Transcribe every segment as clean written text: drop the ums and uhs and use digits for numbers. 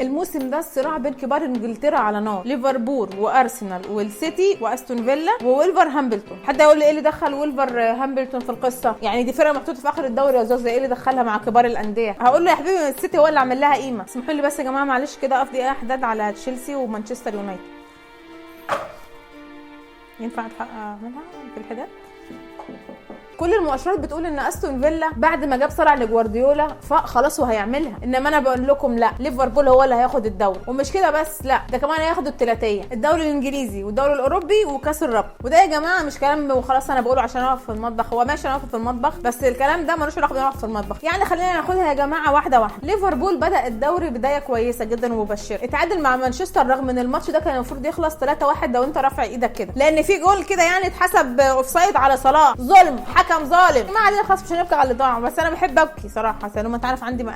الموسم ده الصراع بين كبار انجلترا على نار، ليفربول وارسنال والسيتي واستون فيلا وولفرهامبتون. حد يقول لي ايه اللي دخل ولفرهامبتون في القصه؟ يعني دي فرقه محطوطه في اخر الدوري يا زوزه، ايه اللي دخلها مع كبار الانديه؟ هقول له يا حبيبي السيتي هو اللي عامل لها قيمه. اسمحوا لي بس يا جماعه معلش كده اقف دقيقه احداد على تشيلسي ومانشستر يونايتد. ينفع اعملها في الحداد؟ كل المؤشرات بتقول ان استون فيلا بعد ما جاب صرع لجوارديولا فخلاص هو هيعملها، انما انا بقول لكم لا، ليفربول هو اللي هياخد الدوري، ومش كده بس، لا ده كمان هياخدوا الثلاثيه، الدوري الانجليزي والدوري الاوروبي وكاس الرابطه. وده يا جماعه مش كلام وخلاص انا بقوله عشان اقف في المطبخ، هو ماشي انا واقف في المطبخ، بس الكلام ده ملوش علاقه بنقف في المطبخ. يعني خلينا ناخدها يا جماعه واحده واحده. ليفربول بدا الدوري بدايه كويسه جدا ومبشره، اتعادل مع مانشستر رغم ان الماتش ده كان المفروض يخلص 3-1 لو انت رافع ايدك كده، لان في جول كده يعني اتحسب اوفسايد على صلاح، ظلم، حكم ظالم. ما علينا خلاص مش هنبكي على اللي ضاع، بس انا بحب ابكي صراحه عشان ما تعرف عندي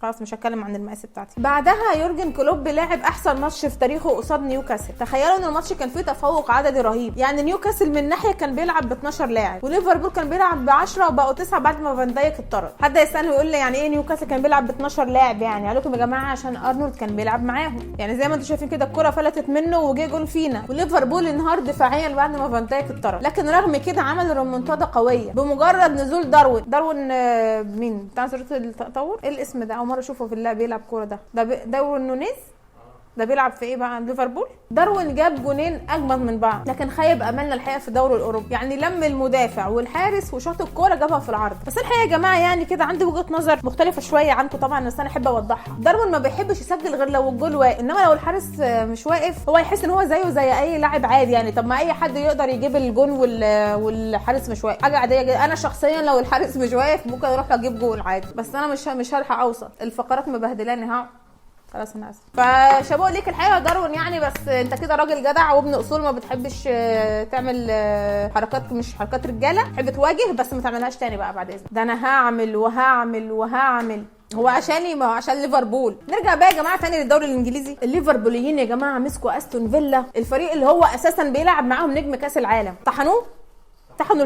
خلاص مش هتكلم عن المقاس بتاعتي. بعدها يورجن كلوب لعب احسن ماتش في تاريخه قصاد نيوكاسل. تخيلوا ان الماتش كان فيه تفوق عددي رهيب، يعني نيوكاسل من ناحيه كان بيلعب ب 12 لاعب وليفربول كان بيلعب ب 10 وبقوا 9 بعد ما فان دايك اتطرد. حد يسالني ويقول لي يعني ايه نيوكاسل كان بيلعب ب 12 لاعب؟ يعني قال لكم يا جماعه عشان ارنولد كان بيلعب معاهم، يعني زي ما انتم شايفين كده الكره فلتت منه وجه جول فينا، وليفربول انهار دفاعيا بعد ما فان دايك اتطرد، لكن رغم كده عمل ريمونتادا قويه بمجرد نزول داروين مين بتاع سيره التطور، ايه الاسم ده؟ اول مره اشوفه في اللعب بيلعب كوره. ده داروين نونيز، ده بيلعب في ايه بقى؟ ليفربول. داروين جاب جونين اجمد من بعض، لكن خيب املنا الحقيقه في الدوري الاوروبي، يعني لم المدافع والحارس وشاط الكوره جابها في العرض. بس الحقيقه يا جماعه يعني كده عندي وجهه نظر مختلفه شويه عنكم طبعا، بس انا احب اوضحها. داروين ما بيحبش يسجل غير لو الجول واقف، انما لو الحارس مش واقف هو يحس ان هو زيه زي اي لاعب عادي، يعني طب ما اي حد يقدر يجيب الجون والحارس مش واقف، حاجه عاديه جدا. انا شخصيا لو الحارس مش واقف ممكن اروح اجيب جول عادي، بس انا مش هلحق اوصل، الفقرات مبهدلاني خلاص انا اسف. فشابوه ليك الحقيقه داروين يعني، بس انت كده راجل جدع وابن اصول، ما بتحبش تعمل حركات مش حركات رجاله، تحب تواجه بس ما تعملهاش تاني بقى بعد اذنك. ده انا هعمل وهعمل هو عشاني، ما هو عشان ليفربول. نرجع بقى يا جماعه تاني للدوري الانجليزي. الليفربوليين يا جماعه مسكوا استون فيلا، الفريق اللي هو اساسا بيلعب معاهم نجم كاس العالم، طحنوا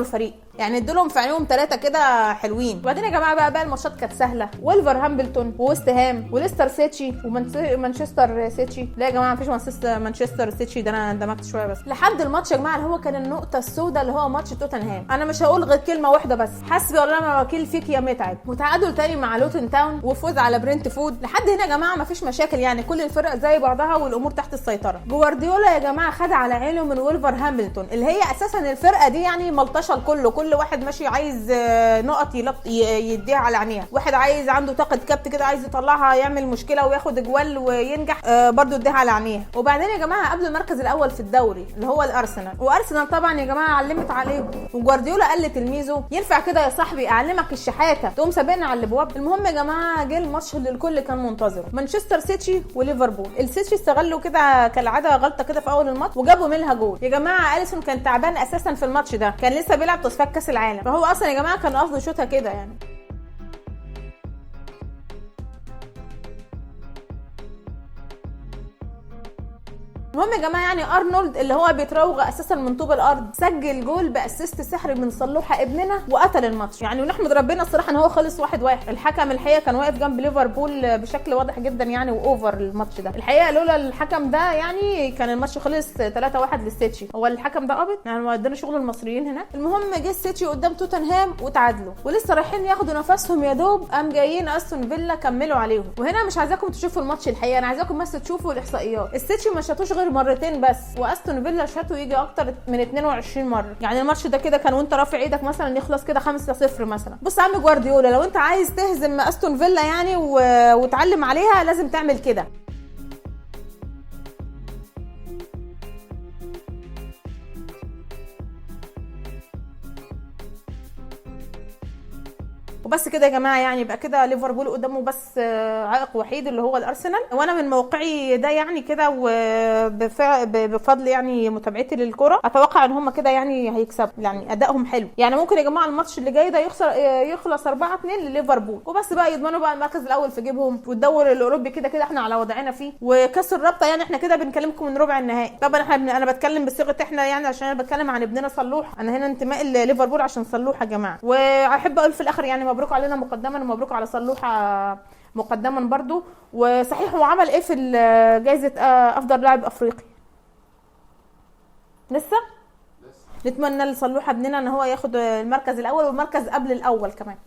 الفريق يعني ادولهم في عينيهم 3 كده حلوين. وبعدين يا جماعه بقى الماتشات كانت سهله، ولفرهامبتون وويست هام وليستر سيتي ومانشستر سيتي. لا يا جماعه مفيش مانشستر سيتي، ده انا اندمجت شويه بس. لحد الماتش يا جماعه اللي هو كان النقطه السوداء اللي هو ماتش توتنهام، انا مش هقول غير كلمه واحده بس، حسبي الله ونعم الوكيل فيك يا متعب. وتعادل تاني مع لوتن تاون وفوز على برنتفورد. لحد هنا يا جماعه مفيش مشاكل، يعني كل الفرق زي بعضها والامور تحت السيطره. جوارديولا يا جماعه خد على عينه من ولفرهامبتون اللي هي اساسا الفرقه دي يعني ملطشه الكل، كل واحد ماشي عايز نقط يديها على عينيها، واحد عايز عنده طاقه كبت كده عايز يطلعها يعمل مشكله وياخد اجوال وينجح برضو يديها على عينيها. وبعدين يا جماعه قبل المركز الاول في الدوري اللي هو الارسنال، وارسنال طبعا يا جماعه علمت عليهم، وجوارديولا قال لتلميذه ينفع كده يا صاحبي اعلمك الشحاته تقوم سابقنا على الابواب؟ المهم يا جماعه جه الماتش اللي الكل كان منتظره، مانشستر سيتي وليفربول. السيتي استغلوا كده كالعاده غلطه كده في اول الماتش وجابوا منها جول. يا جماعه اليسون كان تعبان اساسا في الماتش ده، كان لسه بيلعب تصفيات كاس العالم، فهو اصلا يا جماعه كان قصده يشوطها كده يعني. المهم يا جماعه يعني ارنولد اللي هو بيتراوغ اساسا من طوب الارض سجل جول باسيست سحري من صلوحه ابننا وقتل الماتش يعني، ونحمد ربنا الصراحه ان هو خلص 1-1. الحكم الحقيقه كان واقف جنب ليفربول بشكل واضح جدا يعني، واوفر الماتش ده الحقيقه، لولا الحكم ده يعني كان الماتش خلص 3-1 للسيتي. هو الحكم ده قابض يعني، ما ادانا شغل المصريين هناك. المهم جه السيتي قدام توتنهام وتعادلوا، ولسه رايحين ياخدوا نفسهم يا دوب قام جايين استون فيلا كملوا عليهم. وهنا مش عايزاكم تشوفوا الماتش الحقيقه، انا عايزاكم بس تشوفوا الاحصائيات. السيتي ما شاتوش غير مرتين بس، واستون فيلا شاتوا يجي اكتر من 22 مره. يعني الماتش ده كده كان وانت رافع ايدك مثلا يخلص كده 5-0 مثلا. بص يا عم جوارديولا، لو انت عايز تهزم استون فيلا يعني وتعلم عليها لازم تعمل كده. وبس كده يا جماعه يعني، يبقى كده ليفربول قدامه بس عائق وحيد اللي هو الارسنال. وانا من موقعي ده يعني كده وبفضل يعني متابعتي للكره اتوقع ان هم كده يعني هيكسبوا، يعني ادائهم حلو يعني. ممكن يا جماعه الماتش اللي جاي ده يخلص 4-2 لليفربول، وبس بقى يضمنوا بقى المركز الاول في جيبهم. والدوري الاوروبي كده كده احنا على وضعنا فيه، وكاس الرابطه يعني احنا كده بنكلمكم من ربع النهائي. طبعا انا بتكلم بصيغه احنا يعني عشان انا بتكلم عن ابننا صلوح، انا هنا انتماء لليفربول عشان صلوح يا جماعه. واحب اقول في الاخر يعني مبروك علينا مقدما ومبروك على صلوحه مقدما برضو. وصحيح هو عمل ايه في جائزه افضل لاعب افريقي؟ لسه نتمنى لصلوح ابننا ان هو ياخد المركز الاول والمركز قبل الاول كمان.